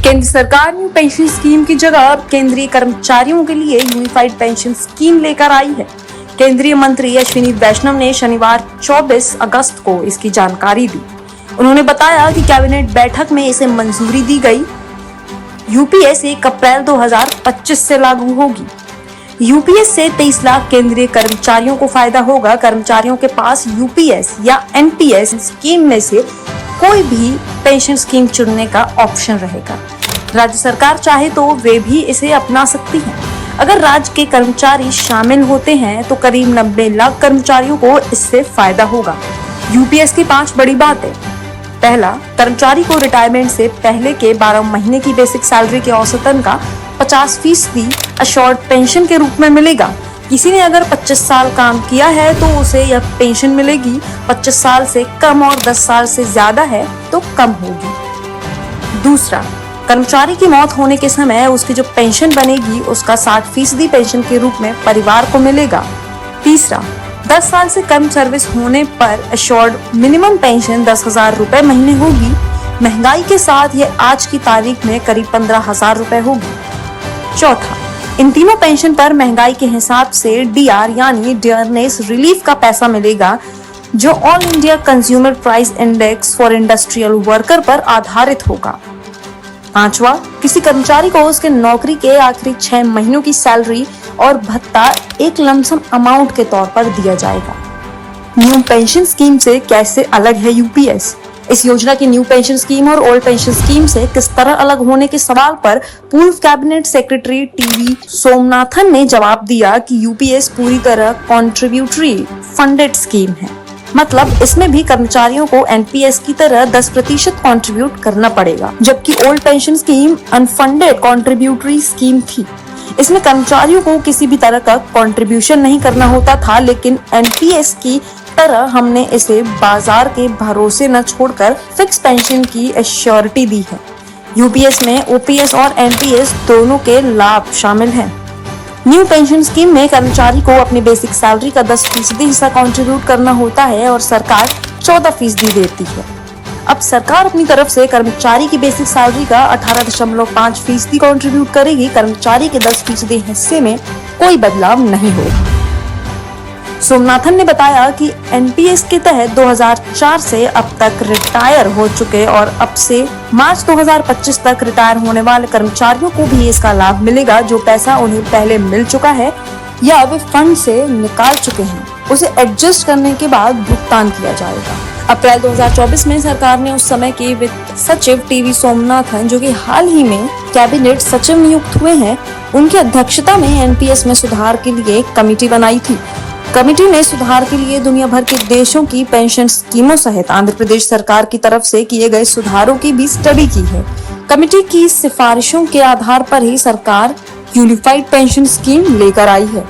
केंद्र सरकार ने पेंशन स्कीम की जगह अब केंद्रीय कर्मचारियों के लिए यूनिफाइड पेंशन स्कीम लेकर आई है। केंद्रीय मंत्री अश्विनी वैष्णव ने शनिवार 24 अगस्त को इसकी जानकारी दी। उन्होंने बताया कि कैबिनेट बैठक में इसे मंजूरी दी गई। यूपीएस 1 अप्रैल 2025 से लागू होगी। यूपीएस से 23 लाख केंद्रीय कर्मचारियों को फायदा होगा। कर्मचारियों के पास यूपीएस या एनपीएस स्कीम में से कोई भी पेंशन स्कीम चुनने का ऑप्शन रहेगा। राज्य सरकार चाहे तो वे भी इसे अपना सकती है। अगर राज्य के कर्मचारी शामिल होते हैं तो करीब 90 लाख कर्मचारियों को इससे फायदा होगा। यूपीएस की 5 बड़ी बातें। पहला, कर्मचारी को रिटायरमेंट से पहले के 12 महीने की बेसिक सैलरी के औसतन का 50% अशोर्ड पेंशन के रूप में मिलेगा। किसी ने अगर 25 साल काम किया है तो उसे यह पेंशन मिलेगी। 25 साल से कम और 10 साल से ज्यादा है तो कम होगी। दूसरा, कर्मचारी की मौत होने के समय उसकी जो पेंशन बनेगी उसका 60% पेंशन के रूप में परिवार को मिलेगा। तीसरा, 10 साल से कम सर्विस होने पर अशोर्ड मिनिमम पेंशन 10,000 रुपए महीने होगी। महंगाई के साथ ये आज की तारीख में करीब 15,000 रुपए होगी। चौथा, इन तीनों पेंशन पर महंगाई के हिसाब से डीआर यानी डियरनेस रिलीफ का पैसा मिलेगा, जो all India consumer price index for industrial worker पर आधारित होगा। पांचवा, किसी कर्मचारी को उसके नौकरी के आखिरी 6 महीनों की सैलरी और भत्ता एक लमसम अमाउंट के तौर पर दिया जाएगा। न्यू पेंशन स्कीम से कैसे अलग है यूपीएस? इस योजना की न्यू पेंशन स्कीम और ओल्ड पेंशन स्कीम से किस तरह अलग होने के सवाल पर पूर्व कैबिनेट सेक्रेटरी टीवी सोमनाथन ने जवाब दिया कि यूपीएस पूरी तरह कॉन्ट्रीब्यूटरी फंडेड स्कीम है। मतलब इसमें भी कर्मचारियों को एनपीएस की तरह 10% कंट्रीब्यूट करना पड़ेगा, जबकि old pension scheme unfunded contributory scheme थी। इसमें कर्मचारियों को किसी भी तरह का कंट्रीब्यूशन नहीं करना होता था, लेकिन एनपीएस की तरह हमने इसे बाजार के भरोसे न छोड़कर फिक्स पेंशन की एश्योरिटी दी है। यूपीएस में ओपीएस और एनपीएस दोनों के लाभ शामिल हैं। न्यू पेंशन स्कीम में कर्मचारी को अपनी बेसिक सैलरी का 10% हिस्सा कंट्रीब्यूट करना होता है और सरकार 14% देती है। अब सरकार अपनी तरफ से कर्मचारी की बेसिक सैलरी का 18.5% कंट्रीब्यूट करेगी। कर्मचारी के 10% हिस्से में कोई बदलाव नहीं होगा। सोमनाथन ने बताया कि एनपीएस के तहत 2004 से अब तक रिटायर हो चुके और अब से मार्च 2025 तक रिटायर होने वाले कर्मचारियों को भी इसका लाभ मिलेगा। जो पैसा उन्हें पहले मिल चुका है या वे फंड से निकाल चुके हैं, उसे एडजस्ट करने के बाद भुगतान किया जाएगा। अप्रैल 2024 में सरकार ने उस समय के वित्त सचिव टीवी सोमनाथन, जो कि हाल ही में कैबिनेट सचिव नियुक्त हुए हैं, उनकी अध्यक्षता में एनपीएस में सुधार के लिए एक कमेटी बनाई थी। कमेटी ने सुधार के लिए दुनिया भर के देशों की पेंशन स्कीमों सहित आंध्र प्रदेश सरकार की तरफ से किए गए सुधारों की भी स्टडी की है। कमेटी की सिफारिशों के आधार पर ही सरकार यूनिफाइड पेंशन स्कीम लेकर आई है।